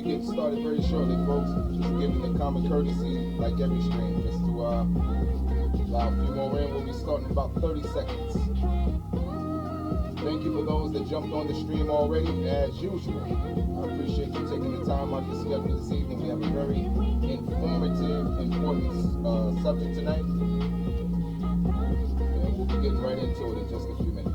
be getting started very shortly, folks. Just giving the common courtesy, like every stream, just to allow a few more in. We'll be starting in about 30 seconds. Thank you for those that jumped on the stream already, as usual. I appreciate you taking the time out of your schedule this evening. We have a very informative, important subject tonight. And we'll be getting right into it in just a few minutes.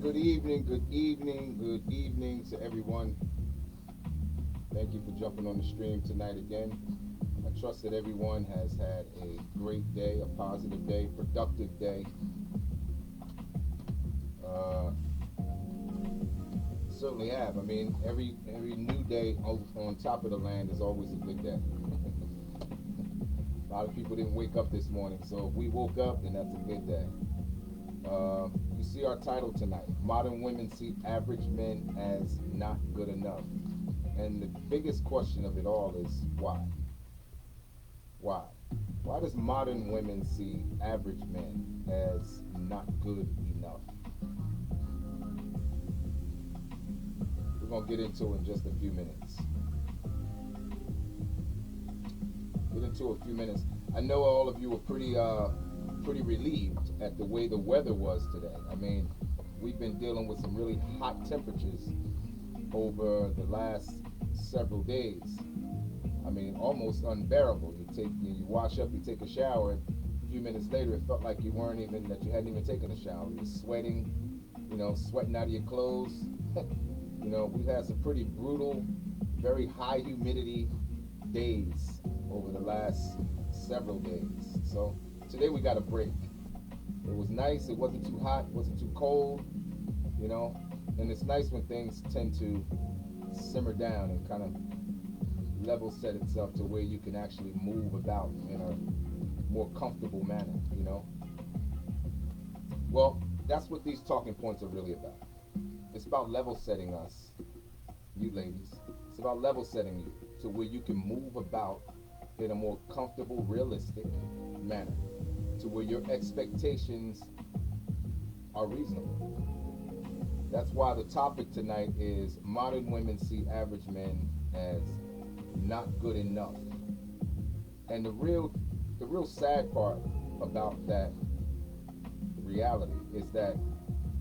Good evening to everyone. Thank you for jumping on the stream tonight again. I trust that everyone has had a great day, a positive day, productive day. Certainly have. I mean, every new day on top of the land is always a good day. A lot of people didn't wake up this morning, so if we woke up, then that's a good day. You see our title tonight. Modern women see average men as not good enough. And the biggest question of it all is why? Why? Why does modern women see average men as not good enough? We're going to get into it in just a few minutes. I know all of you were pretty relieved at the way the weather was today. I mean, we've been dealing with some really hot temperatures over the last several days. I mean, almost unbearable. You wash up, you take a shower, a few minutes later it felt like you hadn't even taken a shower. You're sweating, sweating out of your clothes. We've had some pretty brutal, very high humidity days over the last several days. So today we got a break. It was nice. It wasn't too hot. It wasn't too cold. And it's nice when things tend to simmer down and kind of level set itself to where you can actually move about in a more comfortable manner. Well, that's what these talking points are really about. It's about level setting us, you ladies. It's about level setting you to where you can move about in a more comfortable, realistic manner, to where your expectations are reasonable. That's why the topic tonight is modern women see average men as not good enough. And the real sad part about that reality is that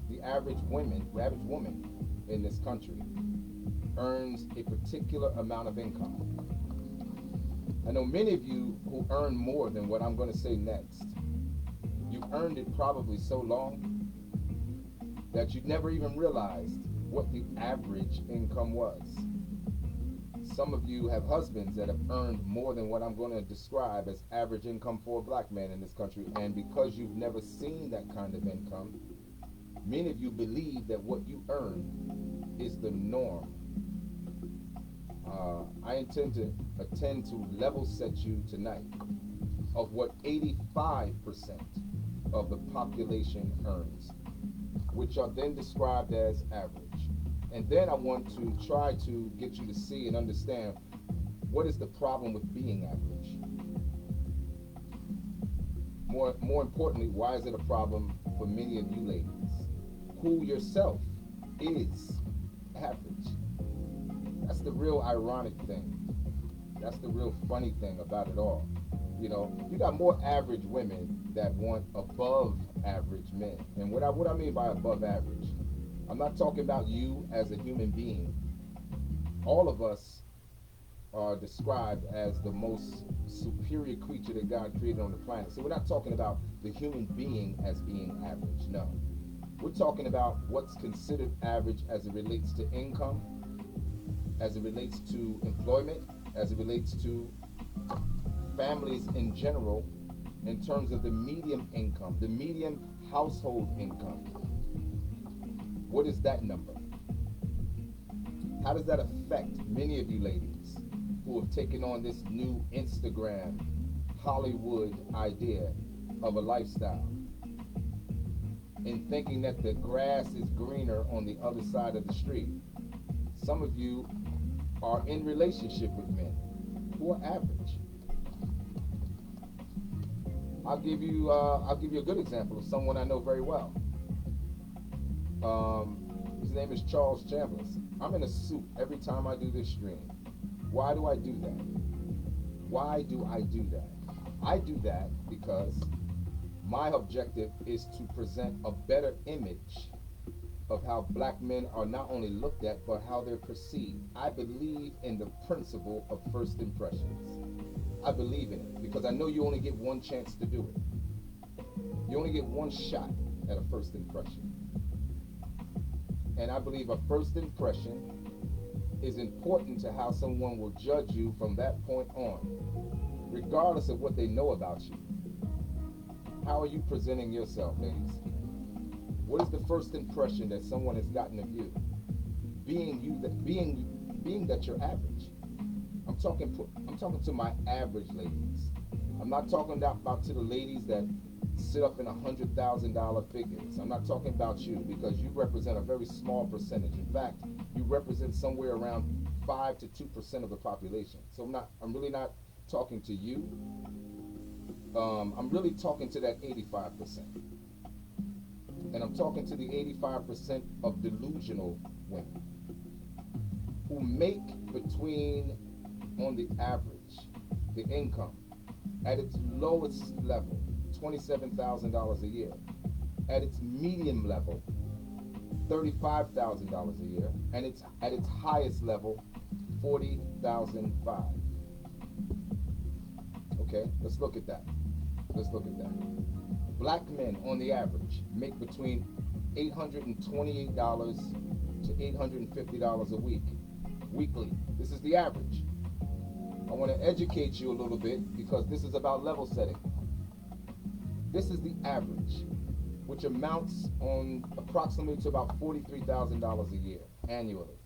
the average woman in this country earns a particular amount of income. I know many of you who earn more than what I'm going to say next. You've earned it probably so long that you never even realized what the average income was. Some of you have husbands that have earned more than what I'm going to describe as average income for a black man in this country. And because you've never seen that kind of income, many of you believe that what you earn is the norm. I intend to level set you tonight of what 85% of the population earns, which are then described as average. And then I want to try to get you to see and understand what is the problem with being average. More importantly, why is it a problem for many of you ladies who yourself is average? That's the real ironic thing. That's the real funny thing about it all. You know, you got more average women that want above average men. And what I mean by above average, I'm not talking about you as a human being. All of us are described as the most superior creature that God created on the planet. So we're not talking about the human being as being average. No. We're talking about what's considered average as it relates to income, as it relates to employment, as it relates to families in general, in terms of the median income, the median household income. What is that number? How does that affect many of you ladies who have taken on this new Instagram, Hollywood idea of a lifestyle, and thinking that the grass is greener on the other side of the street? Some of you are in relationship with men who are average. I'll give you a good example of someone I know very well. His name is Charles Chambers. I'm in a suit every time I do this stream. Why do I do that? Why do I do that? I do that because my objective is to present a better image of how black men are not only looked at, but how they're perceived. I believe in the principle of first impressions. I believe in it because I know you only get one chance to do it. You only get one shot at a first impression. And I believe a first impression is important to how someone will judge you from that point on, regardless of what they know about you. How are you presenting yourself, ladies? What is the first impression that someone has gotten of you? Being that you're average. I'm talking to my average ladies. I'm not talking about to the ladies that sit up in $100,000 figures. I'm not talking about you because you represent a very small percentage. In fact, you represent somewhere around 5 to 2% of the population. So I'm really not talking to you. I'm really talking to that 85%. And I'm talking to the 85% of delusional women who make between, on the average, the income at its lowest level, $27,000 a year. At its medium level, $35,000 a year, and it's at its highest level, $40,500. Okay, let's look at that. Black men, on the average, make between $828 to $850 a week, weekly. This is the average. I want to educate you a little bit because this is about level setting. This is the average, which amounts on approximately to about $43,000 a year annually.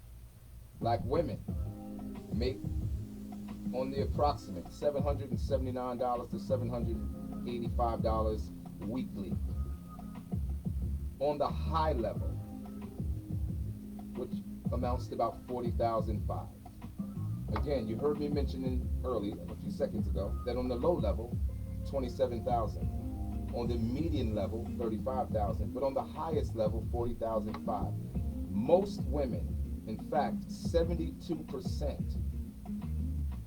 Black women make on the approximate $779 to $785 weekly. On the high level, which amounts to about $40,500. Again, you heard me mentioning earlier, a few seconds ago, that on the low level, $27,000. On the median level, $35,000. But on the highest level, $40,500. Most women, in fact, 72%,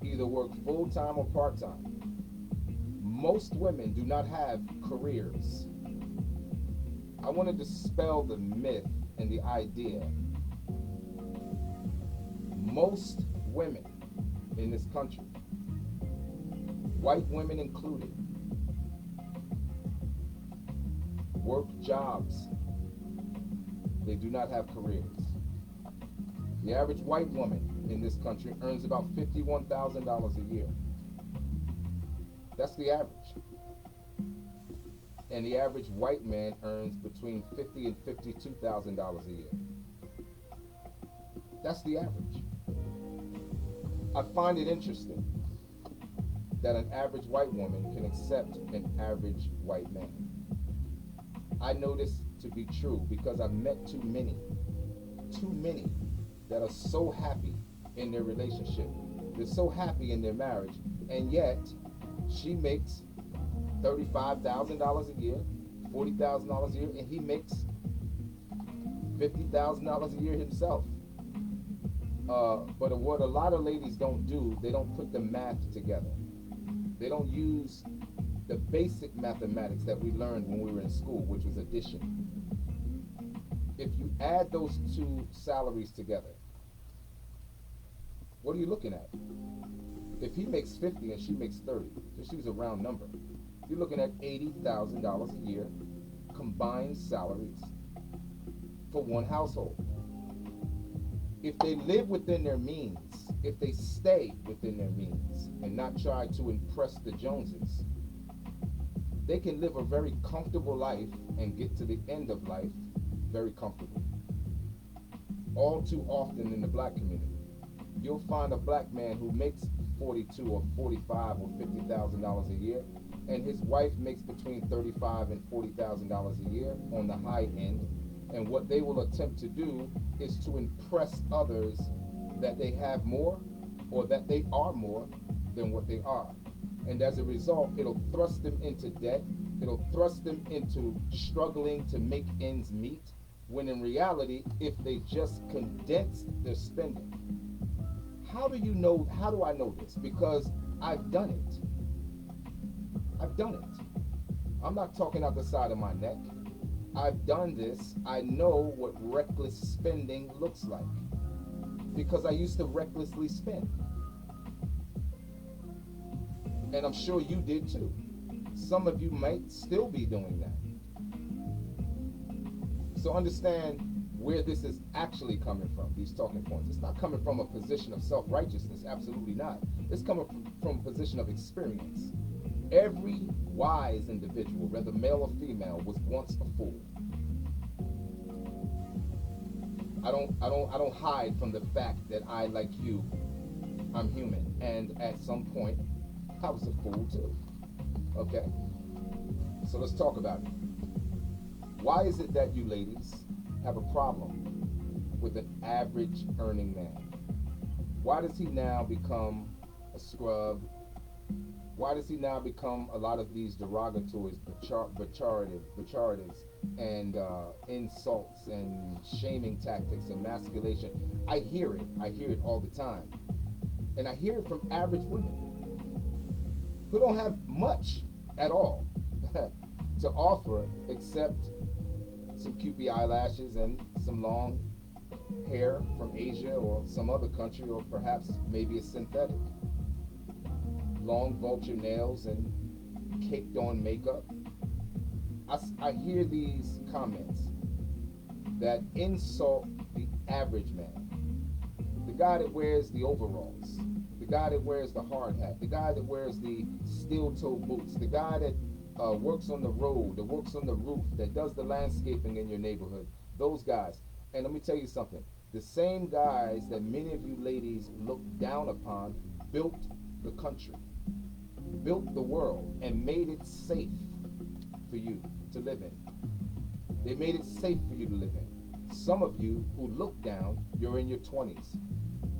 either work full-time or part-time. Most women do not have careers. I want to dispel the myth and the idea. Most women in this country, white women included, work jobs. They do not have careers. The average white woman in this country earns about $51,000 a year. That's the average. And the average white man earns between $50,000 and $52,000 a year. That's the average. I find it interesting that an average white woman can accept an average white man. I know this to be true because I've met too many that are so happy in their relationship. They're so happy in their marriage, and yet she makes $35,000 a year, $40,000 a year, and he makes $50,000 a year himself. But what a lot of ladies don't do, they don't put the math together. They don't use the basic mathematics that we learned when we were in school, which was addition. If you add those two salaries together, what are you looking at? If he makes 50 and she makes 30, just use a round number, you're looking at $80,000 a year combined salaries for one household. If they live within their means, if they stay within their means and not try to impress the Joneses, they can live a very comfortable life and get to the end of life very comfortable. All too often in the black community, you'll find a black man who makes 42 or 45 or $50,000 a year, and his wife makes between $35,000 and $40,000 a year on the high end. And what they will attempt to do is to impress others that they have more or that they are more than what they are. And as a result, it'll thrust them into debt. It'll thrust them into struggling to make ends meet, when in reality, if they just condense their spending. How do you know? How do I know this? Because I've done it. I've done it. I'm not talking out the side of my neck. I've done this. I know what reckless spending looks like because I used to recklessly spend. And I'm sure you did too. Some of you might still be doing that. So understand where this is actually coming from, these talking points. It's not coming from a position of self-righteousness, absolutely not. It's coming from a position of experience. Every wise individual, whether male or female, was once a fool. I don't hide from the fact that I, like you, I'm human, and at some point I was a fool too. Okay? So let's talk about it. Why is it that you ladies have a problem with an average earning man? Why does he now become a scrub? Why does he now become a lot of these derogatories, pejoratives, and insults and shaming tactics, emasculation? I hear it all the time. And I hear it from average women who don't have much at all to offer except some cupid eyelashes and some long hair from Asia or some other country, or perhaps maybe a synthetic. Long vulture nails and caked on makeup. I hear these comments that insult the average man. The guy that wears the overalls, the guy that wears the hard hat, the guy that wears the steel-toe boots, the guy that works on the road, that works on the roof, that does the landscaping in your neighborhood. Those guys. And let me tell you something. The same guys that many of you ladies look down upon built the country, built the world, and made it safe for you to live in. They made it safe for you to live in. Some of you who look down, you're in your 20s,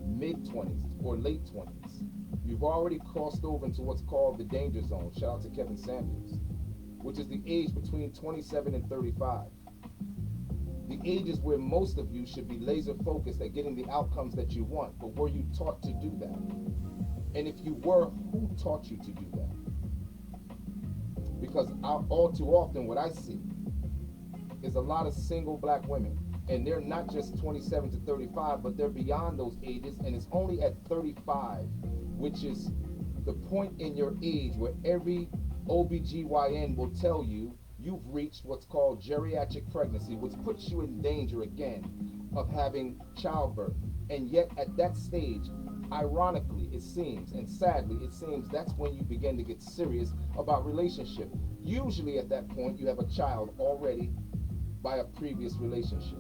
mid-20s, or late 20s. You've already crossed over into what's called the danger zone. Shout out to Kevin Samuels, which is the age between 27 and 35. The ages where most of you should be laser focused at getting the outcomes that you want. But were you taught to do that? And if you were, who taught you to do that? Because all too often what I see is a lot of single black women, and they're not just 27 to 35, but they're beyond those ages, and it's only at 35, which is the point in your age where every OBGYN will tell you you've reached what's called geriatric pregnancy, which puts you in danger again of having childbirth. And yet, at that stage, ironically, it seems, and sadly, it seems that's when you begin to get serious about relationship. Usually, at that point, you have a child already by a previous relationship,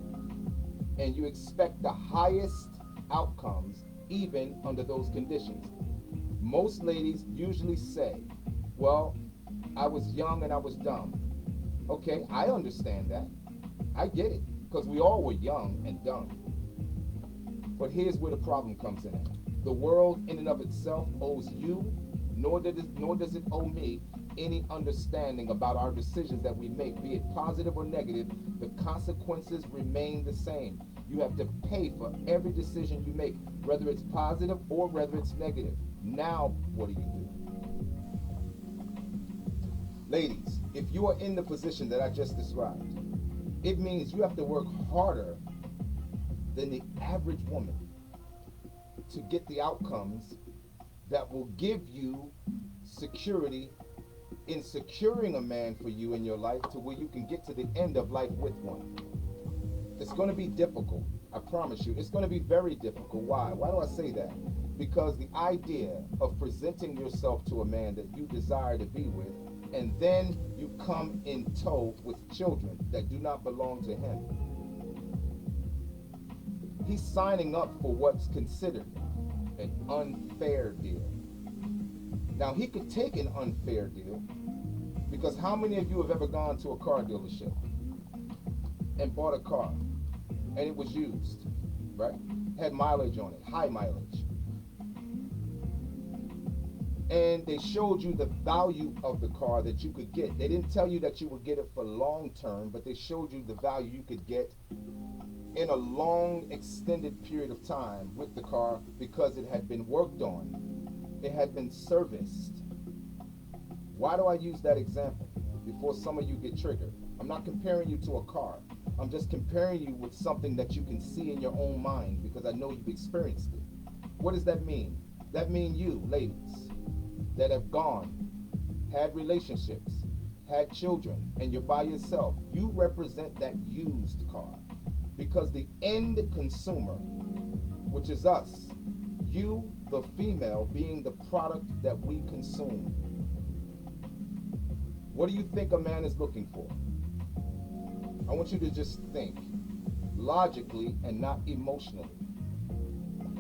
and you expect the highest outcomes even under those conditions. Most ladies usually say, well, I was young and I was dumb. Okay, I understand that. I get it, because we all were young and dumb. But here's where the problem comes in at. The world in and of itself owes you, nor does it owe me, any understanding about our decisions that we make, be it positive or negative. The consequences remain the same. You have to pay for every decision you make, whether it's positive or whether it's negative. Now, what do? Ladies, if you are in the position that I just described, it means you have to work harder than the average woman to get the outcomes that will give you security in securing a man for you in your life to where you can get to the end of life with one. It's going to be difficult. I promise you. It's going to be very difficult. Why? Why do I say that? Because the idea of presenting yourself to a man that you desire to be with, and then you come in tow with children that do not belong to him. He's signing up for what's considered an unfair deal. Now, he could take an unfair deal, because how many of you have ever gone to a car dealership and bought a car and it was used, right? Had mileage on it, high mileage. And they showed you the value of the car that you could get. They didn't tell you that you would get it for long term, but they showed you the value you could get in a long, extended period of time with the car because it had been worked on. It had been serviced. Why do I use that example? Before some of you get triggered. I'm not comparing you to a car. I'm just comparing you with something that you can see in your own mind because I know you've experienced it. What does that mean? That means you, ladies, that have gone, had relationships, had children, and you're by yourself, you represent that used car. Because the end consumer, which is us, you, the female, being the product that we consume. What do you think a man is looking for? I want you to just think logically and not emotionally.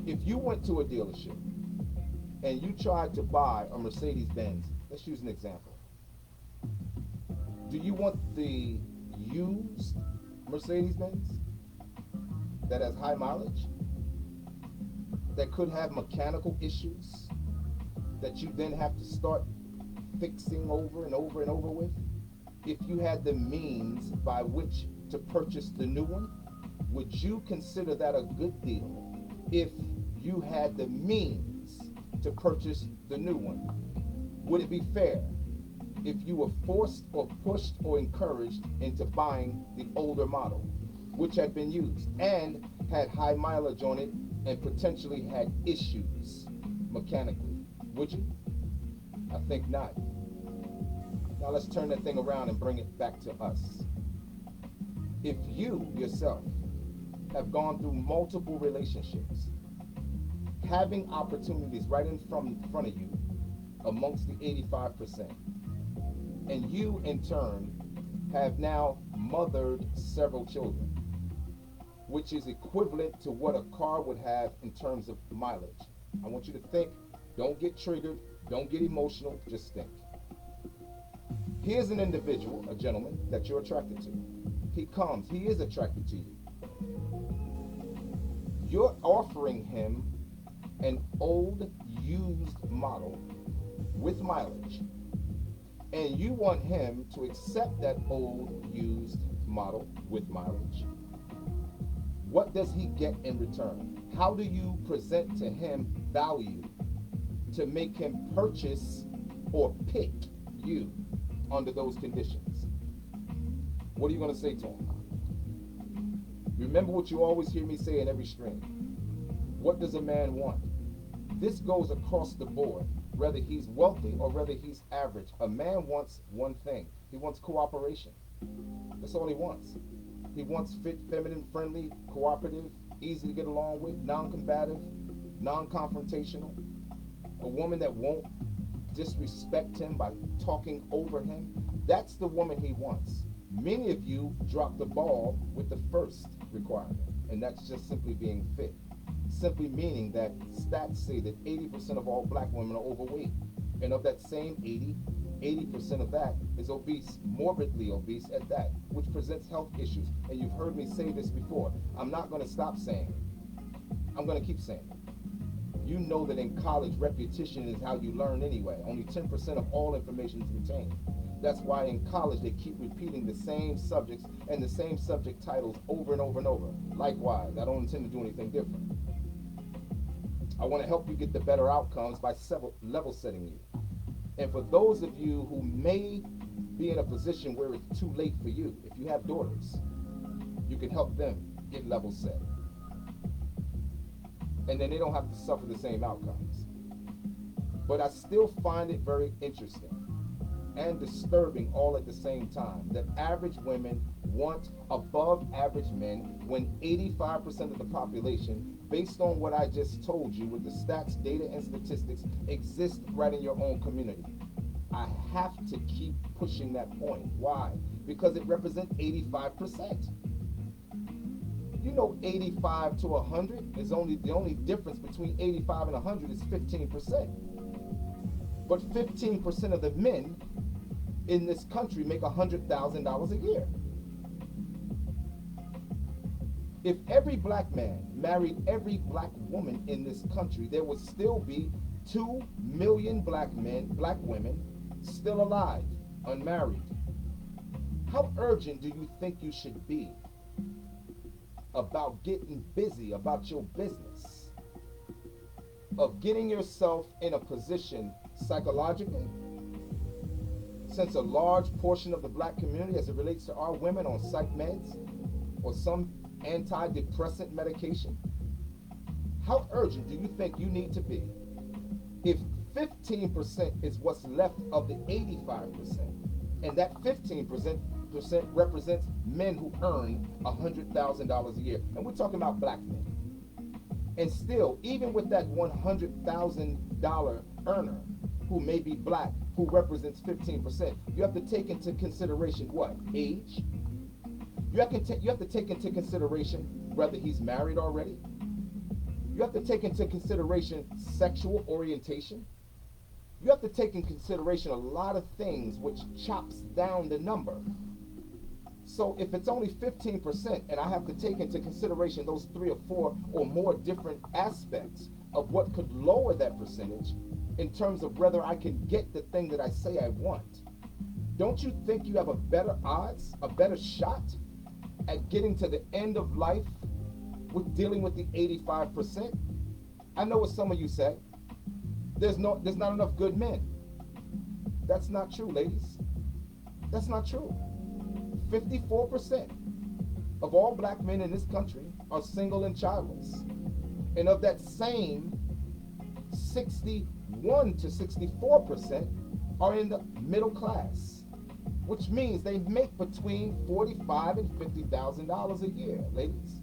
If you went to a dealership and you tried to buy a Mercedes-Benz, let's use an example. Do you want the used Mercedes-Benz that has high mileage, that could have mechanical issues that you then have to start fixing over and over and over with? If you had the means by which to purchase the new one, would you consider that a good deal if you had the means to purchase the new one? Would it be fair if you were forced or pushed or encouraged into buying the older model, which had been used and had high mileage on it and potentially had issues mechanically? Would you? I think not. Now let's turn that thing around and bring it back to us. If you yourself have gone through multiple relationships, having opportunities right in front of you amongst the 85%, and you in turn have now mothered several children, which is equivalent to what a car would have in terms of mileage. I want you to think. Don't get triggered. Don't get emotional. Just think. Here's an individual, a gentleman, that you're attracted to. He is attracted to you. You're offering him an old, used model with mileage. And you want him to accept that old, used model with mileage. What does he get in return? How do you present to him value to make him purchase or pick you under those conditions? What are you going to say to him? Remember what you always hear me say in every stream. What does a man want? This goes across the board, whether he's wealthy or whether he's average. A man wants one thing. He wants cooperation. That's all he wants. He wants fit, feminine, friendly, cooperative, easy to get along with, non-combative, non-confrontational, a woman that won't disrespect him by talking over him. That's the woman he wants. Many of you drop the ball with the first requirement, and that's just simply being fit. Simply meaning that stats say that 80% of all black women are overweight. And of that same 80% of that is obese, morbidly obese at that, which presents health issues. And you've heard me say this before. I'm not going to stop saying it. I'm going to keep saying it. You know that in college, repetition is how you learn anyway. Only 10% of all information is retained. That's why in college they keep repeating the same subjects and the same subject titles over and over and over. Likewise, I don't intend to do anything different. I want to help you get the better outcomes by level setting you. And for those of you who may be in a position where it's too late for you, if you have daughters, you can help them get level set. And then they don't have to suffer the same outcomes. But I still find it very interesting and disturbing all at the same time that average women want above average men when 85% of the population, based on what I just told you with the stats, data, and statistics, exist right in your own community. I have to keep pushing that point. Why? Because it represents 85%. You know, 85 to 100 is the only difference between 85 and 100 is 15%. But 15% of the men in this country make $100,000 a year. If every black man married every black woman in this country, there would still be 2 million black women still alive, unmarried. How urgent do you think you should be about getting busy about your business, of getting yourself in a position psychologically, since a large portion of the black community as it relates to our women on psych meds or some antidepressant medication? How urgent do you think you need to be if 15% is what's left of the 85%, and that 15% represents men who earn $100,000 a year, and we're talking about black men. And still, even with that $100,000 earner who may be black, who represents 15%, you have to take into consideration what? Age. You have to take into consideration whether he's married already. You have to take into consideration sexual orientation. You have to take into consideration a lot of things which chops down the number. So if it's only 15%, and I have to take into consideration those 3 or 4 or more different aspects of what could lower that percentage in terms of whether I can get the thing that I say I want, don't you think you have a better odds, a better shot at getting to the end of life with dealing with the 85%? I know what some of you say. There's not enough good men. That's not true, ladies. That's not true. 54% of all black men in this country are single and childless. And of that same 61 to 64% are in the middle class, which means they make between $45,000 and $50,000 a year, ladies.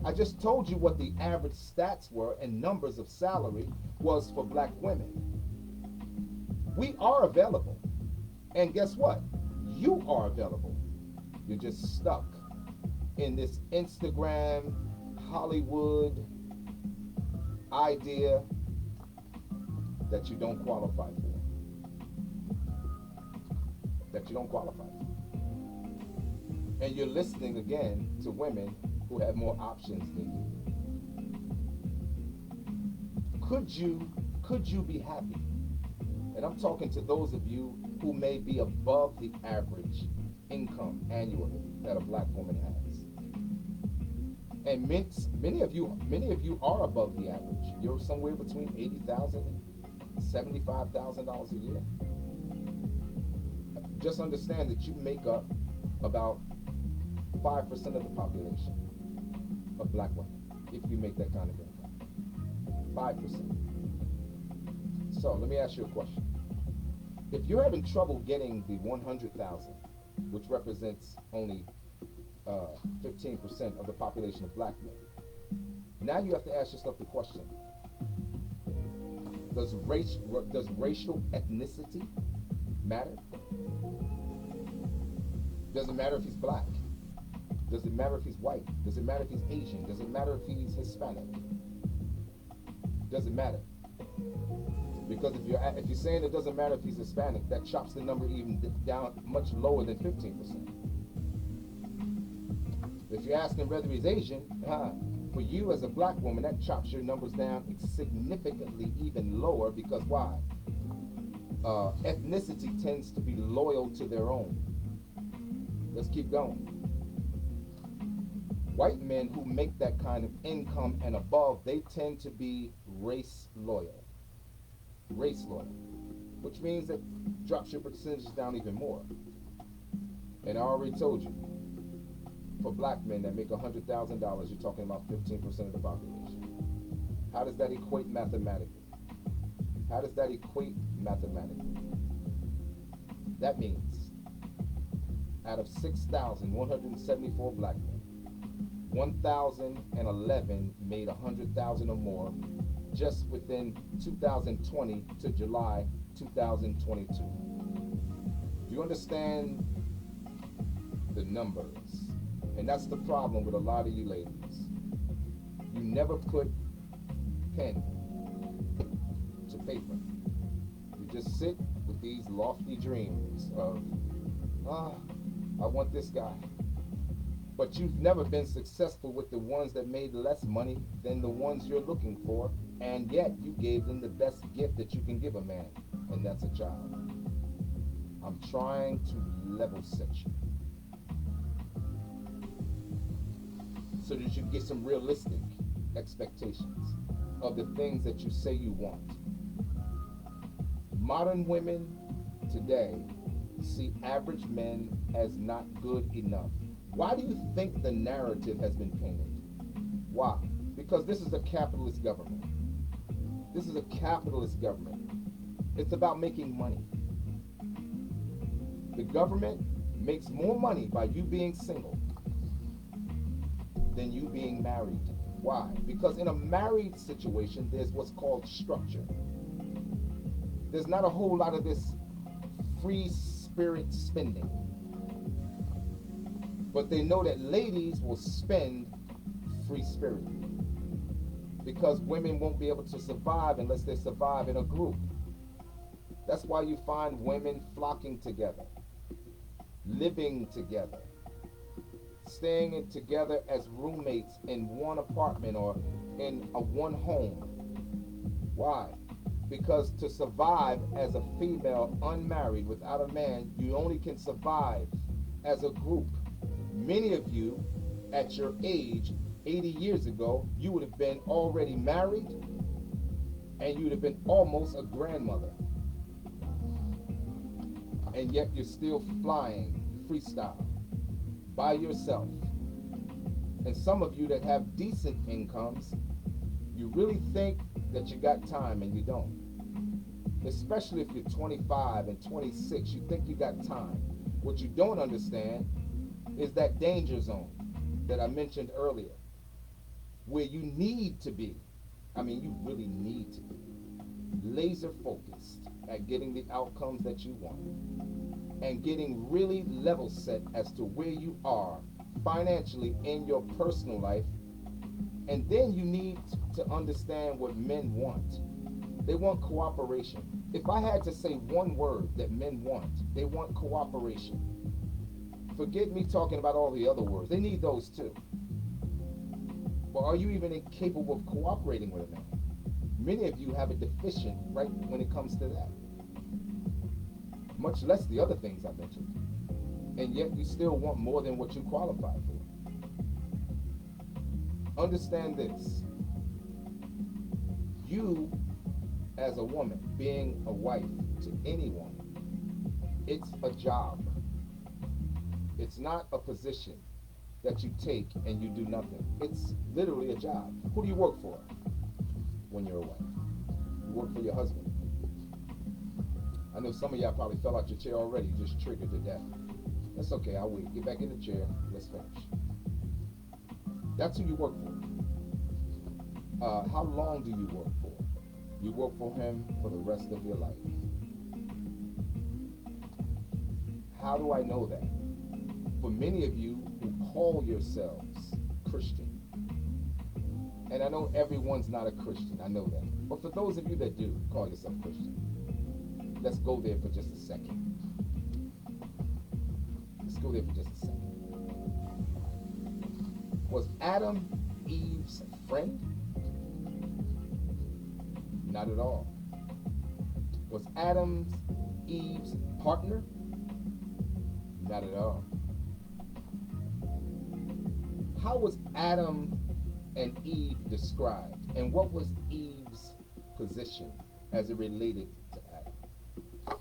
I just told you what the average stats were and numbers of salary was for black women. We are available. And guess what? You are available. You're just stuck in this Instagram, Hollywood idea that you don't qualify for. That you don't qualify for. And you're listening again to women who have more options than you. Could you be happy? And I'm talking to those of you who may be above the average income annually that a black woman has. And many of you are above the average. You're somewhere between $80,000 and $75,000 a year. Just understand that you make up about 5% of the population of black women, if you make that kind of income. 5%. So let me ask you a question. If you're having trouble getting the 100,000, which represents only 15% of the population of black men, Now you have to ask yourself the question: does racial ethnicity matter? Does it matter if he's black? Does it matter if he's white? Does it matter if he's Asian? Does it matter if he's Hispanic? Does it matter? Because if you're saying it doesn't matter if he's Hispanic, that chops the number even down much lower than 15%. If you're asking whether he's Asian, for you as a black woman, that chops your numbers down significantly even lower, because why? Ethnicity tends to be loyal to their own. Let's keep going. White men who make that kind of income and above, they tend to be race loyal. Race loyal. Which means that drops your percentages down even more. And I already told you, for black men that make $100,000, you're talking about 15% of the population. How does that equate mathematically? How does that equate mathematically? That means out of 6,174 black men, 1,011 made 100,000 or more just within 2020 to July 2022. Do you understand the numbers? And that's the problem with a lot of you ladies. You never put pen to paper. You just sit with these lofty dreams of, I want this guy. But you've never been successful with the ones that made less money than the ones you're looking for, and yet you gave them the best gift that you can give a man, and that's a child. I'm trying to level set you so that you get some realistic expectations of the things that you say you want. Modern women today see average men as not good enough. Why do you think the narrative has been painted? Why? Because this is a capitalist government. This is a capitalist government. It's about making money. The government makes more money by you being single than you being married. Why? Because in a married situation, there's what's called structure. There's not a whole lot of this free spirit spending. But they know that ladies will spend free spirit, because women won't be able to survive unless they survive in a group. That's why you find women flocking together, living together, staying together as roommates in one apartment or in a one home. Why? Because to survive as a female unmarried without a man, you only can survive as a group. Many of you at your age 80 years ago, you would have been already married and you would have been almost a grandmother. And yet you're still flying freestyle by yourself. And some of you that have decent incomes, you really think that you got time, and you don't. Especially if you're 25 and 26, you think you got time. What you don't understand is that danger zone that I mentioned earlier, where you need to be, you really need to be laser focused at getting the outcomes that you want and getting really level set as to where you are financially in your personal life. And then you need to understand what men want. They want cooperation. If I had to say one word that men want, they want cooperation. Forget me talking about all the other words. They need those too. But are you even capable of cooperating with a man? Many of you have a deficient right when it comes to that. Much less the other things I mentioned. And yet you still want more than what you qualify for. Understand this. You, as a woman, being a wife to anyone, it's a job. It's not a position that you take and you do nothing. It's literally a job. Who do you work for when you're a wife? You work for your husband. I know some of y'all probably fell out your chair already, just triggered to death. That's okay, I'll wait. Get back in the chair. Let's finish. That's who you work for. How long do you work for? You work for him for the rest of your life. How do I know that? For many of you who call yourselves Christian, and I know everyone's not a Christian, I know that. But for those of you that do call yourself Christian, let's go there for just a second. Let's go there for just a second. Was Adam Eve's friend? Not at all. Was Adam Eve's partner? Not at all. How was Adam and Eve described? And what was Eve's position as it related to Adam?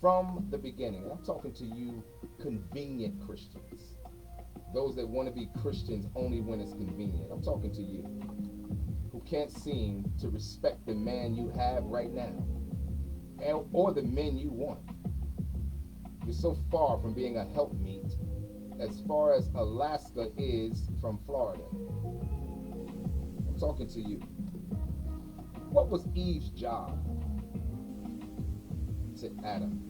From the beginning, I'm talking to you convenient Christians, those that want to be Christians only when it's convenient. I'm talking to you who can't seem to respect the man you have right now or the men you want. You're so far from being a helpmeet as far as Alaska is from Florida. I'm talking to you. What was Eve's job to Adam?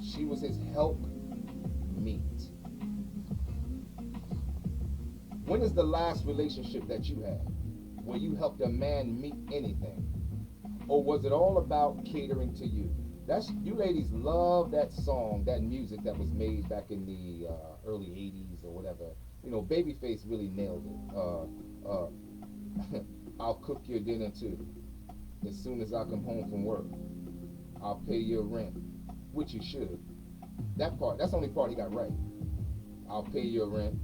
She was his helpmeet. When is the last relationship that you had where you helped a man meet anything? Or was it all about catering to you? You ladies love that song, that music that was made back in the early 80s or whatever. You know, Babyface really nailed it. I'll cook your dinner too. As soon as I come home from work, I'll pay your rent, which you should. That part, that's the only part he got right. I'll pay your rent.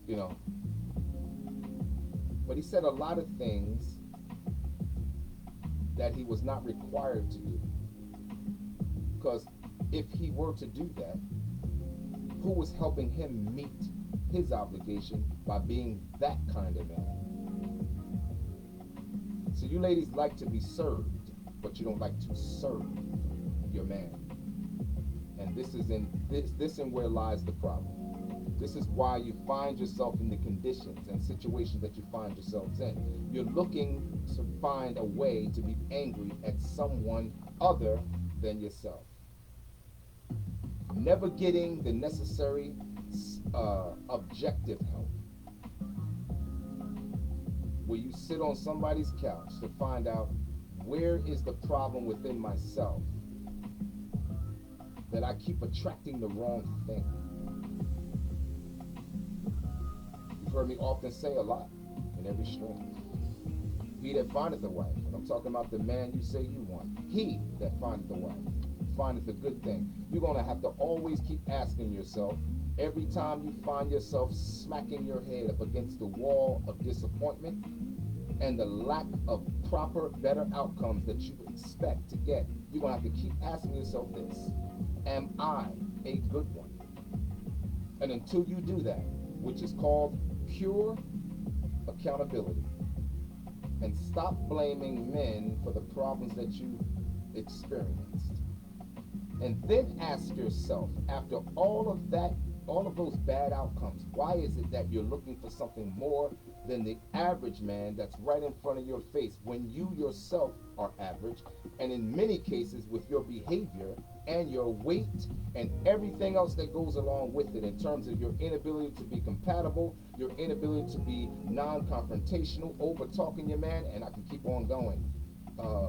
You know. But he said a lot of things that he was not required to do. Because if he were to do that, who was helping him meet his obligation by being that kind of man? So you ladies like to be served, but you don't like to serve your man. And this is where lies the problem. This is why you find yourself in the conditions and situations that you find yourselves in. You're looking to find a way to be angry at someone other than yourself. Never getting the necessary objective help. Where you sit on somebody's couch to find out where is the problem within myself that I keep attracting the wrong thing. You've heard me often say a lot in every string. He that findeth a wife, and I'm talking about the man you say you want. He that findeth a wife, findeth a good thing. You're going to have to always keep asking yourself, every time you find yourself smacking your head up against the wall of disappointment and the lack of proper, better outcomes that you expect to get, you're going to have to keep asking yourself this: am I a good one? And until you do that, which is called pure accountability, and stop blaming men for the problems that you experienced, and then ask yourself, after all of that, all of those bad outcomes, why is it that you're looking for something more than the average man that's right in front of your face when you yourself are average, and in many cases with your behavior and your weight and everything else that goes along with it in terms of your inability to be compatible, your inability to be non-confrontational, over talking your man, and I can keep on going.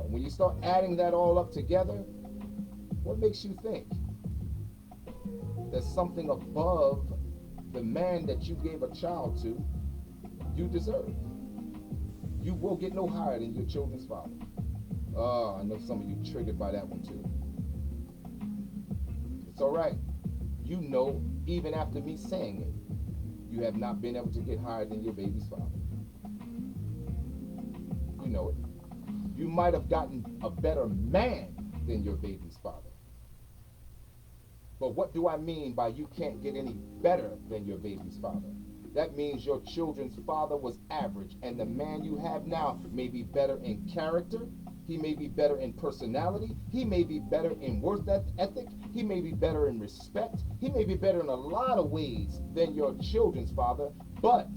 When you start adding that all up together, what makes you think there's something above the man that you gave a child to you deserve? You will get no higher than your children's father. I know some of you triggered by that one too. It's all right. You know, even after me saying it, you have not been able to get higher than your baby's father. You know it. You might have gotten a better man than your baby's father. But what do I mean by you can't get any better than your baby's father? That means your children's father was average, and the man you have now may be better in character, he may be better in personality, he may be better in work ethic, he may be better in respect, he may be better in a lot of ways than your children's father, but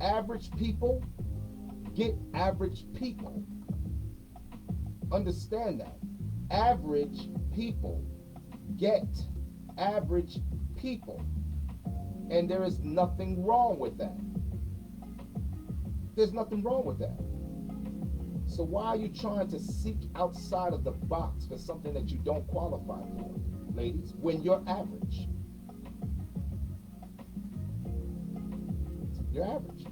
Average people get average people. Understand that. Average people get average people. And there is nothing wrong with that. There's nothing wrong with that. So why are you trying to seek outside of the box for something that you don't qualify for, ladies, when you're average? You're average.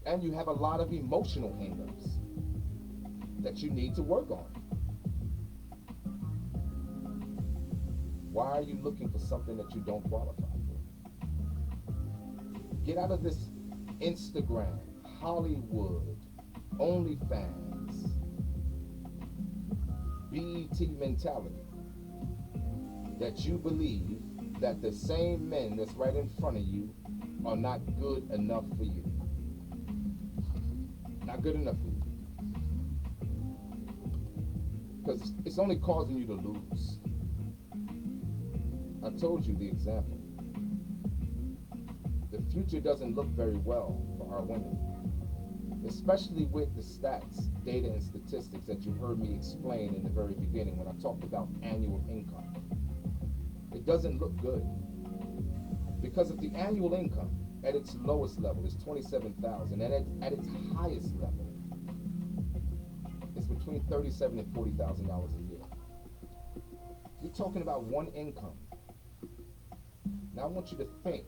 And you have a lot of emotional hangups that you need to work on. Why are you looking for something that you don't qualify for? Get out of this Instagram, Hollywood, OnlyFans, BET mentality that you believe that the same men that's right in front of you are not good enough for you. Not good enough for you. Because it's only causing you to lose. I told you the example. The future doesn't look very well for our women, especially with the stats, data, and statistics that you heard me explain in the very beginning when I talked about annual income. It doesn't look good, because if the annual income at its lowest level is $27,000, and at its highest level it's between $37,000 and $40,000 a year. You're talking about one income. Now I want you to think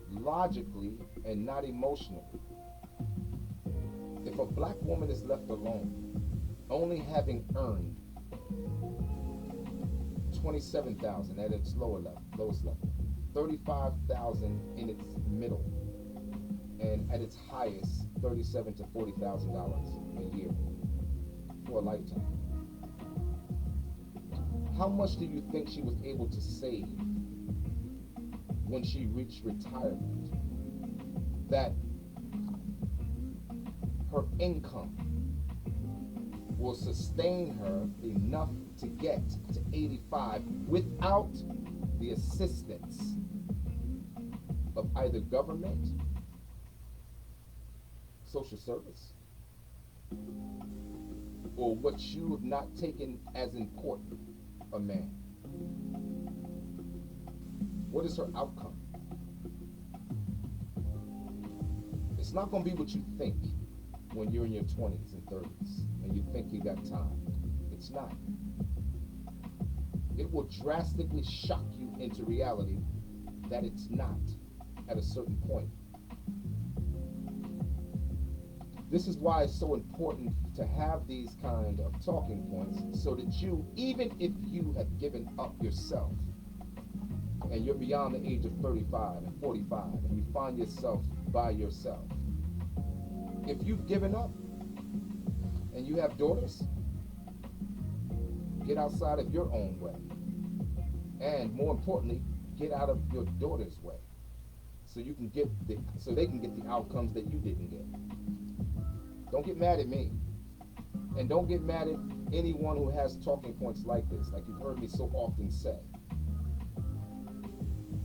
logically and not emotionally. If a black woman is left alone, only having earned $27,000 at its lowest level, $35,000 in its middle, and at its highest, $37,000 to $40,000 a year for a lifetime. How much do you think she was able to save when she reached retirement? That her income will sustain her enough to get to 85 without the assistance of either government, social service, or what you have not taken as important, a man. What is her outcome? It's not going to be what you think when you're in your 20s and 30s and you think you got time. It's not. It will drastically shock you into reality that it's not at a certain point. This is why it's so important to have these kind of talking points, so that you, even if you have given up yourself and you're beyond the age of 35 and 45 and you find yourself by yourself, if you've given up and you have daughters, get outside of your own way. And more importantly, get out of your daughter's way, so you can get so they can get the outcomes that you didn't get. Don't get mad at me, and don't get mad at anyone who has talking points like this, like you've heard me so often say.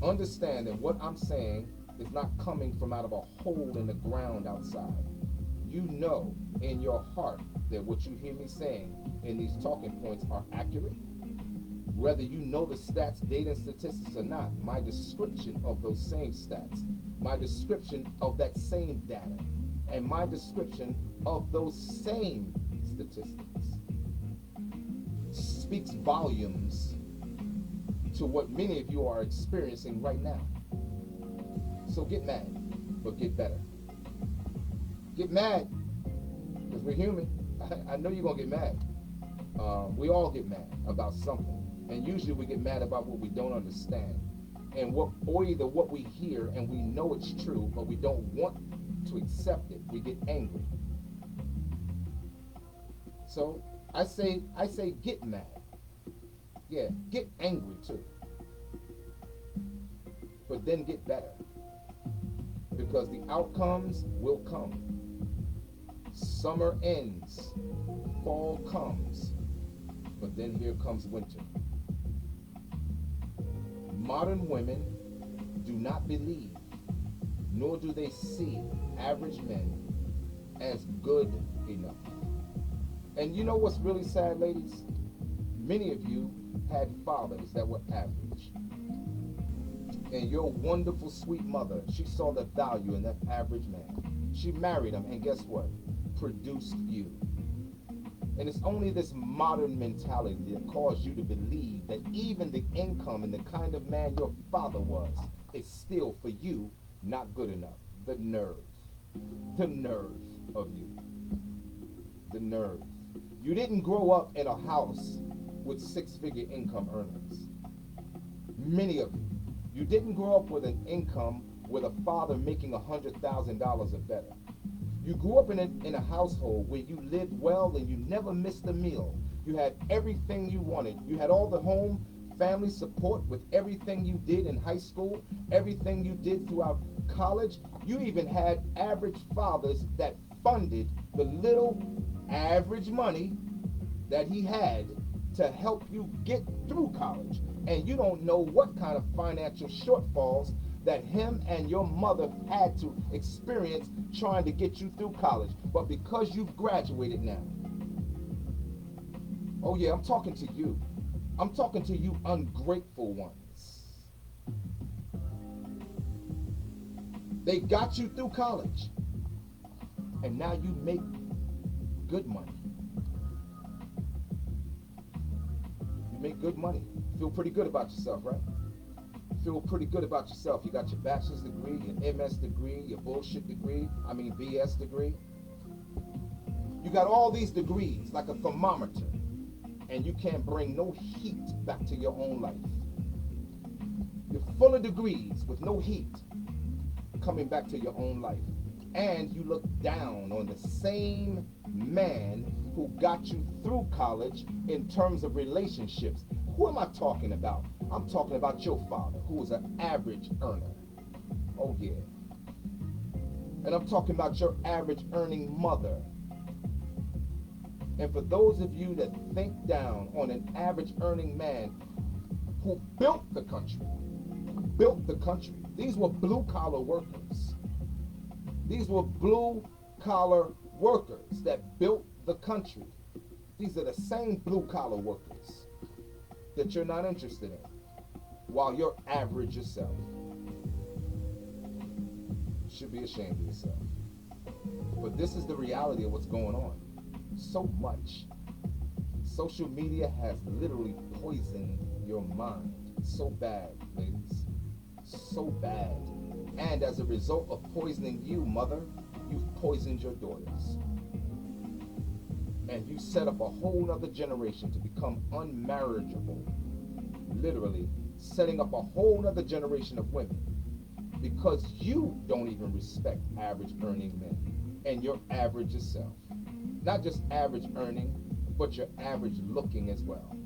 Understand that what I'm saying is not coming from out of a hole in the ground outside. You know in your heart that what you hear me saying in these talking points are accurate. Whether you know the stats, data, and statistics or not, my description of those same stats, my description of that same data, and my description of those same statistics speaks volumes to what many of you are experiencing right now. So get mad, but get better. Get mad, because we're human. I know you're going to get mad. We all get mad about something. And usually we get mad about what we don't understand. And or either what we hear and we know it's true, but we don't want to accept it. We get angry. So I say get mad. Yeah, get angry too. But then get better. Because the outcomes will come. Summer ends, fall comes, but then here comes winter. Modern women do not believe, nor do they see average men as good enough. And you know what's really sad, ladies? Many of you had fathers that were average. And your wonderful, sweet mother, she saw the value in that average man. She married him, and guess what? Produced you. And it's only this modern mentality that caused you to believe that even the income and the kind of man your father was is still, for you, not good enough. The nerve. The nerve of you. The nerve. You didn't grow up in a house with six-figure income earners. Many of you. You didn't grow up with an income with a father making $100,000 or better. You grew up in a household where you lived well and you never missed a meal. You had everything you wanted. You had all the home family support with everything you did in high school, everything you did throughout college. You even had average fathers that funded the little average money that he had to help you get through college. And you don't know what kind of financial shortfalls that him and your mother had to experience trying to get you through college. But because you've graduated now, oh yeah, I'm talking to you. I'm talking to you ungrateful ones. They got you through college, and now you make good money. You make good money. Feel pretty good about yourself, right? Feel pretty good about yourself. You got your bachelor's degree, your MS degree, your bullshit degree, BS degree. You got all these degrees like a thermometer, and you can't bring no heat back to your own life. You're full of degrees with no heat coming back to your own life. And you look down on the same man who got you through college in terms of relationships. Who am I talking about? I'm talking about your father, who was an average earner. Oh yeah. And I'm talking about your average earning mother. And for those of you that think down on an average earning man who built the country, these were blue collar workers. These were blue collar workers that built the country. These are the same blue collar workers that you're not interested in, while you're average yourself. You should be ashamed of yourself. But this is the reality of what's going on. So much. Social media has literally poisoned your mind. So bad, ladies. So bad. And as a result of poisoning you, mother, you've poisoned your daughters. And you set up a whole other generation to become unmarriageable. Literally setting up a whole other generation of women because you don't even respect average earning men. And you're average yourself. Not just average earning, but you're average looking as well.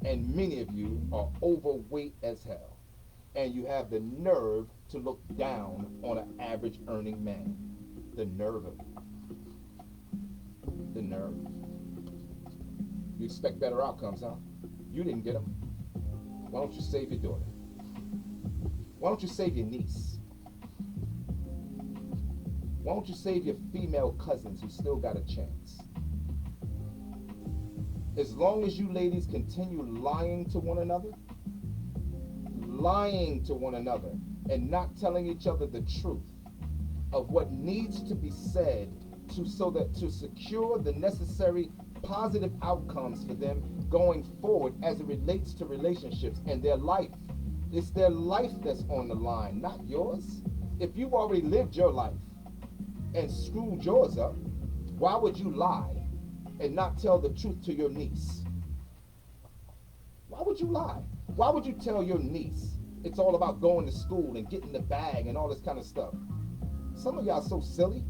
And many of you are overweight as hell. And you have the nerve to look down on an average earning man. The nerve of you. The nerve. You expect better outcomes, huh? You didn't get them. Why don't you save your daughter? Why don't you save your niece? Why don't you save your female cousins who still got a chance? As long as you ladies continue lying to one another, and not telling each other the truth of what needs to be said to secure the necessary positive outcomes for them going forward as it relates to relationships and their life. It's their life that's on the line, not yours. If you've already lived your life and screwed yours up, why would you lie and not tell the truth to your niece? Why would you lie? Why would you tell your niece it's all about going to school and getting the bag and all this kind of stuff? Some of y'all so silly.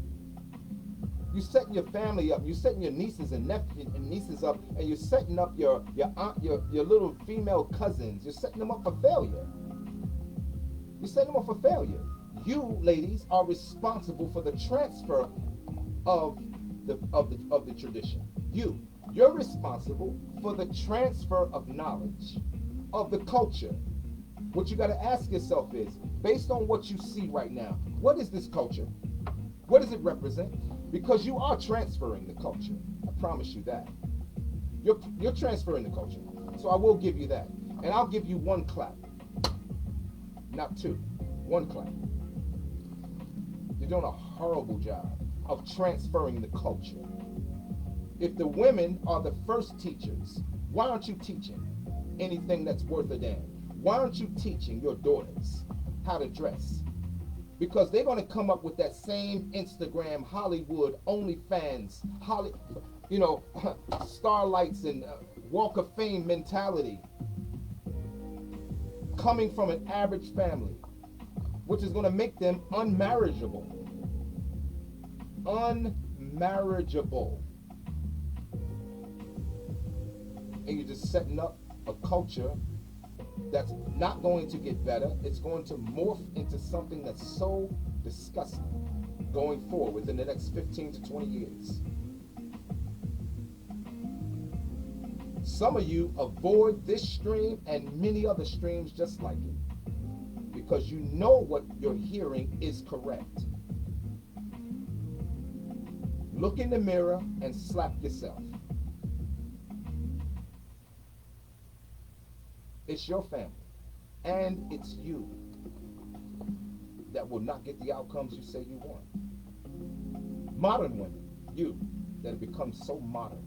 You're setting your family up. You're setting your nieces and nephews and nieces up, and you're setting up your aunt, your little female cousins. You're setting them up for failure. You're setting them up for failure. You ladies are responsible for the transfer of the tradition. You're responsible for the transfer of knowledge, of the culture. What you got to ask yourself is, based on what you see right now, what is this culture? What does it represent? Because you are transferring the culture. I promise you that. You're transferring the culture. So I will give you that. And I'll give you one clap. Not two. One clap. You're doing a horrible job of transferring the culture. If the women are the first teachers, why aren't you teaching anything that's worth a damn? Why aren't you teaching your daughters how to dress? Because they're going to come up with that same Instagram, Hollywood, OnlyFans, Starlights and Walk of Fame mentality, coming from an average family, which is going to make them unmarriageable. Unmarriageable. And you're just setting up a culture that's not going to get better. It's going to morph into something that's so disgusting going forward within the next 15 to 20 years. Some of you avoid this stream and many other streams just like it, because you know what you're hearing is correct. Look in the mirror and slap yourself. It's your family, and it's you that will not get the outcomes you say you want. Modern women, you that have become so modern.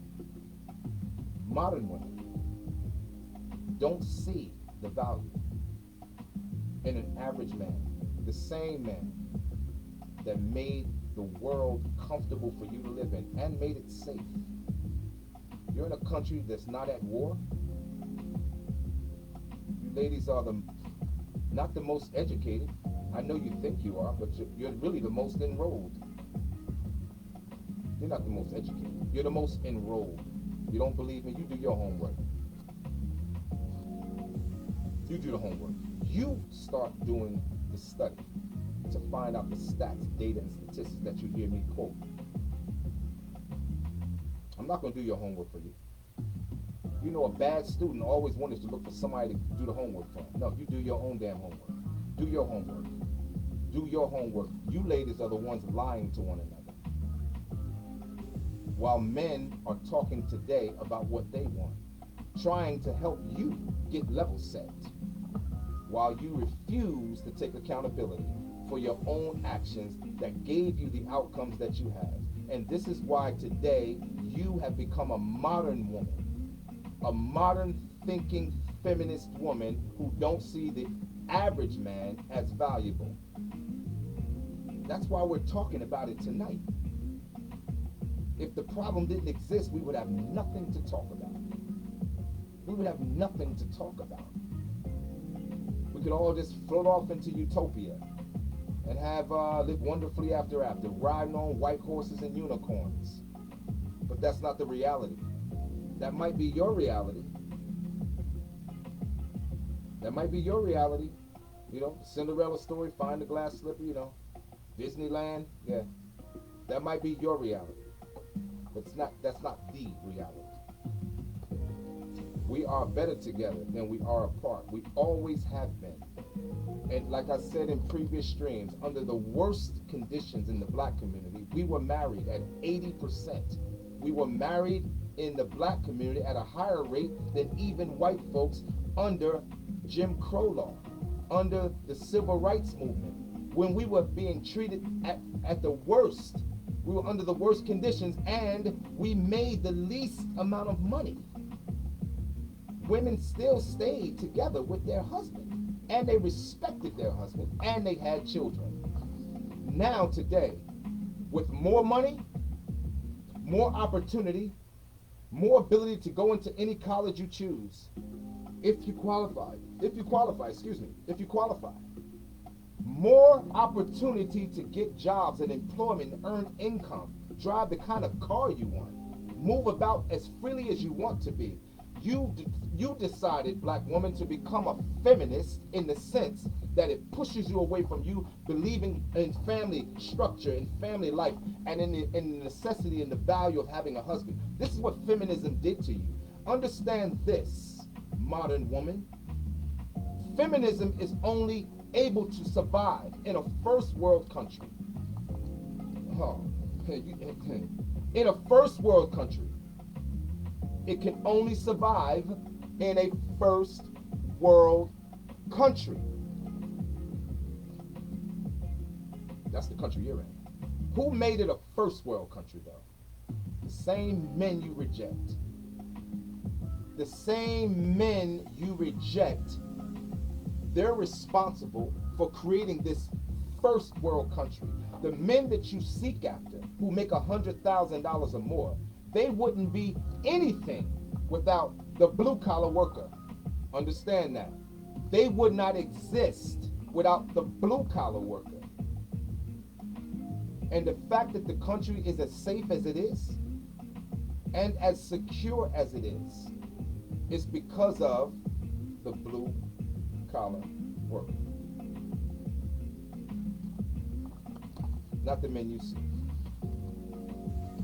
Modern women don't see the value in an average man, the same man that made the world comfortable for you to live in and made it safe. You're in a country that's not at war. You ladies are not the most educated. I know you think you are, but you're really the most enrolled. You're not the most educated. You're the most enrolled. You don't believe me? You do your homework. You do the homework. You start doing the study to find out the stats, data, and statistics that you hear me quote. I'm not going to do your homework for you. You know, a bad student always wanted to look for somebody to do the homework for him. No, you do your own damn homework. Do your homework. Do your homework. You ladies are the ones lying to one another. While men are talking today about what they want, trying to help you get level set, while you refuse to take accountability for your own actions that gave you the outcomes that you have. And this is why today you have become a modern woman, a modern thinking feminist woman who don't see the average man as valuable. That's why we're talking about it tonight. If the problem didn't exist, we would have nothing to talk about. We would have nothing to talk about. We could all just float off into utopia and have live wonderfully after, riding on white horses and unicorns. But that's not the reality. That might be your reality. That might be your reality. You know, Cinderella story, find the glass slipper, you know, Disneyland, yeah. That might be your reality. But that's not the reality. We are better together than we are apart. We always have been. And like I said in previous streams, under the worst conditions in the black community, we were married at 80%. We were married in the black community at a higher rate than even white folks under Jim Crow law, under the civil rights movement. When we were being treated at the worst, we were under the worst conditions, and we made the least amount of money. Women still stayed together with their husband, and they respected their husband, and they had children. Now today, with more money, more opportunity, more ability to go into any college you choose, if you qualify, more opportunity to get jobs and employment, earn income, drive the kind of car you want, move about as freely as you want to be. You decided, black woman, to become a feminist in the sense that it pushes you away from you believing in family structure, in family life, and in the necessity and the value of having a husband. This is what feminism did to you. Understand this, modern woman. Feminism is only able to survive in a first world country. Oh, in a first world country. It can only survive in a first world country. That's the country you're in. Who made it a first world country, though? The same men you reject. The same men you reject, they're responsible for creating this first world country. The men that you seek after, who make $100,000 or more, they wouldn't be anything without the blue collar worker. Understand that. They would not exist without the blue collar worker. And the fact that the country is as safe as it is and as secure as it is because of the blue collar worker. Not the men you see.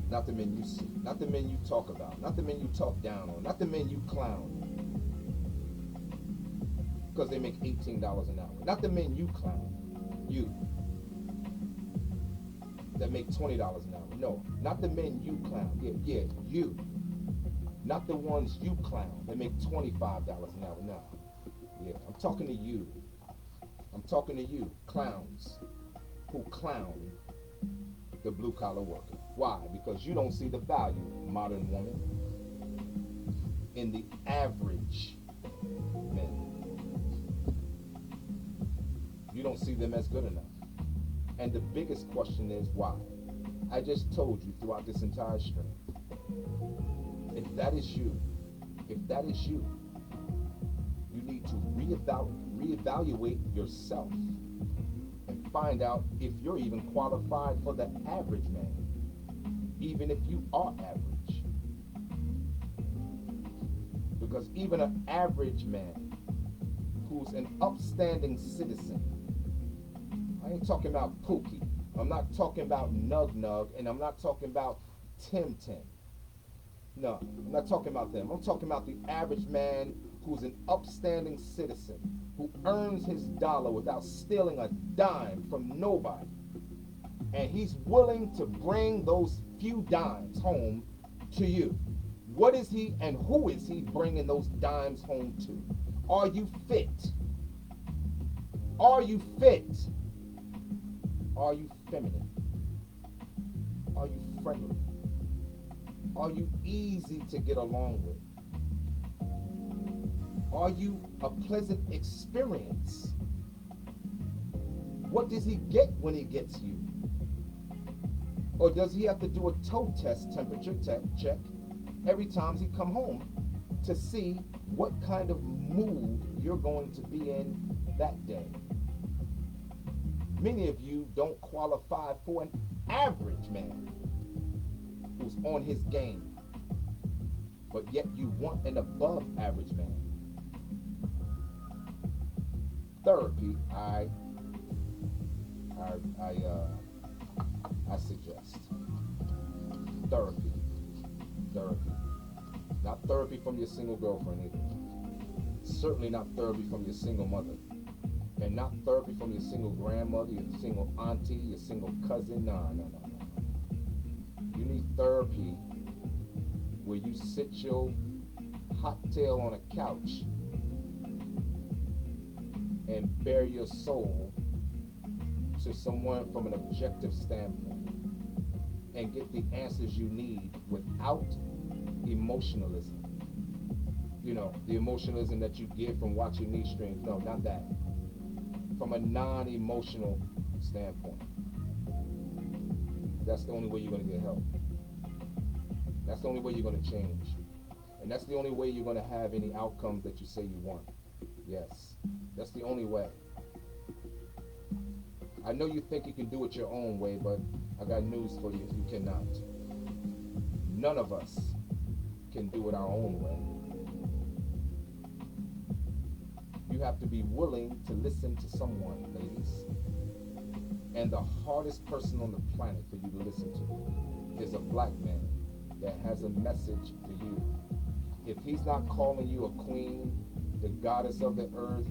Not the men you see. Not the men you talk about. Not the men you talk down on. Not the men you clown. Because they make $18 an hour. Not the men you clown. You. That make $20 an hour. No. Not the men you clown. Yeah, you. Not the ones you clown that make $25 an hour. No. Yeah, I'm talking to you. I'm talking to you, clowns, who clown the blue collar worker. Why? Because you don't see the value, modern woman, in the average men. You don't see them as good enough. And the biggest question is why? I just told you throughout this entire stream. If that is you, you need to reevaluate yourself and find out if you're even qualified for the average man, even if you are average. Because even an average man who's an upstanding citizen, I ain't talking about Pookie, I'm not talking about Nug Nug, and I'm not talking about Tim Tim. No, I'm not talking about them. I'm talking about the average man who's an upstanding citizen, who earns his dollar without stealing a dime from nobody. And he's willing to bring those few dimes home to you. What is he and who is he bringing those dimes home to? Are you fit? Are you fit? Are you feminine? Are you friendly? Are you easy to get along with? Are you a pleasant experience? What does he get when he gets you? Or does he have to do a toe test, temperature check every time he come home to see what kind of mood you're going to be in that day? Many of you don't qualify for an average man who's on his game, but yet you want an above average man. Therapy, I suggest. Therapy. Not therapy from your single girlfriend either. Certainly not therapy from your single mother. And not therapy from your single grandmother, your single auntie, your single cousin. No. You need therapy where you sit your hot tail on a couch and bare your soul to someone from an objective standpoint and get the answers you need without emotionalism. You know, the emotionalism that you get from watching these streams. No, not that. From a non-emotional standpoint. That's the only way you're going to get help. That's the only way you're going to change. And that's the only way you're going to have any outcomes that you say you want. Yes, that's the only way. I know you think you can do it your own way, but I got news for you. You cannot. None of us can do it our own way. You have to be willing to listen to someone, ladies. And the hardest person on the planet for you to listen to is a black man that has a message for you. If he's not calling you a queen, the goddess of the earth,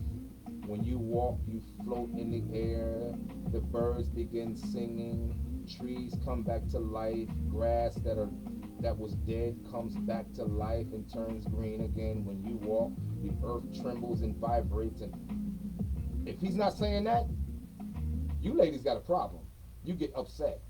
When you walk, you float in the air. The birds begin singing. Trees come back to life. Grass that was dead comes back to life and turns green again. When you walk, the earth trembles and vibrates. And if he's not saying that, you ladies got a problem. You get upset.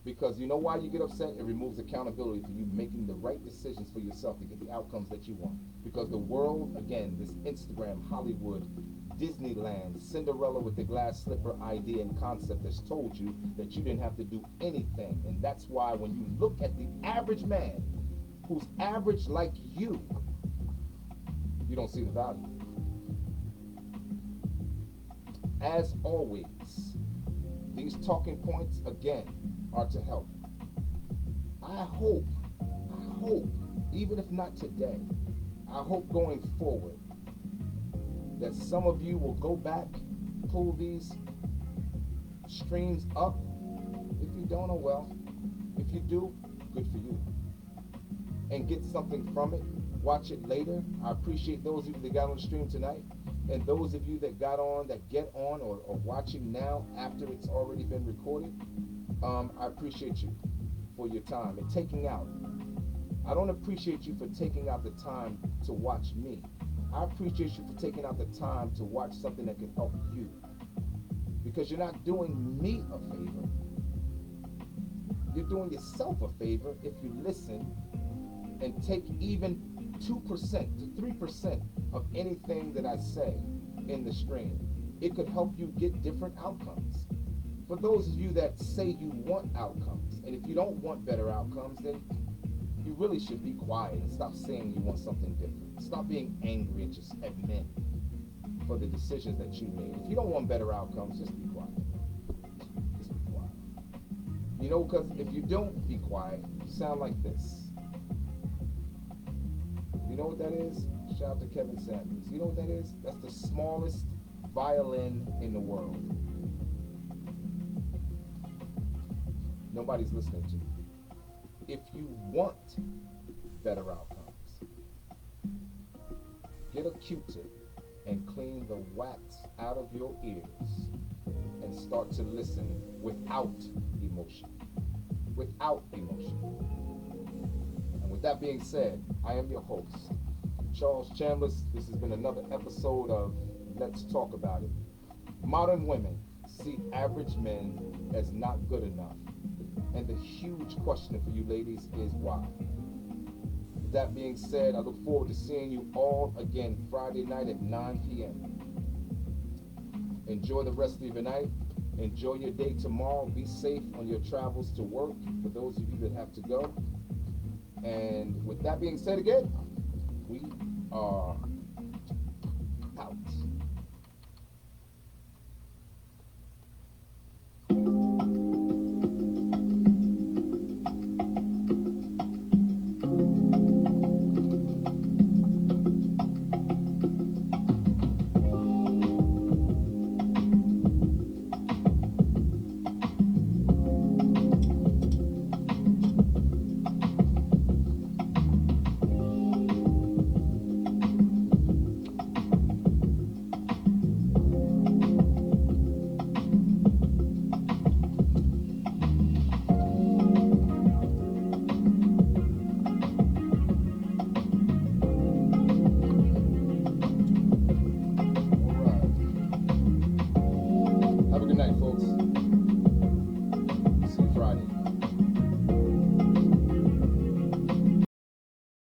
Because you know why you get upset? It removes accountability for you making the right decisions for yourself to get the outcomes that you want. Because the world, again, this Instagram, Hollywood, Disneyland, Cinderella with the glass slipper idea and concept has told you that you didn't have to do anything. And that's why when you look at the average man who's average like you don't see the value. As always, these talking points, again, are to help. I hope, even if not today, I hope going forward that some of you will go back, pull these streams up. If you don't, oh well. If you do, good for you. And get something from it. Watch it later. I appreciate those of you that got on the stream tonight. And those of you that got on, that get on or watching now after it's already been recorded, I appreciate you for your time and taking out. I don't appreciate you for taking out the time to watch me. I appreciate you for taking out the time to watch something that can help you. Because you're not doing me a favor. You're doing yourself a favor if you listen and take even 2% to 3% of anything that I say in the stream. It could help you get different outcomes. For those of you that say you want outcomes, and if you don't want better outcomes, then you really should be quiet and stop saying you want something different. Stop being angry at men for the decisions that you made. If you don't want better outcomes, just be quiet. Just be quiet. You know, because if you don't be quiet, you sound like this. You know what that is? Shout out to Kevin Samuels. You know what that is? That's the smallest violin in the world. Nobody's listening to you. If you want better outcomes, get a Q-tip and clean the wax out of your ears and start to listen without emotion. Without emotion. And with that being said, I am your host, Charles Chambliss. This has been another episode of Let's Talk About It. Modern women see average men as not good enough. And the huge question for you ladies is why? With that being said, I look forward to seeing you all again Friday night at 9 p.m. Enjoy the rest of your night. Enjoy your day tomorrow. Be safe on your travels to work for those of you that have to go. And with that being said again, we are out.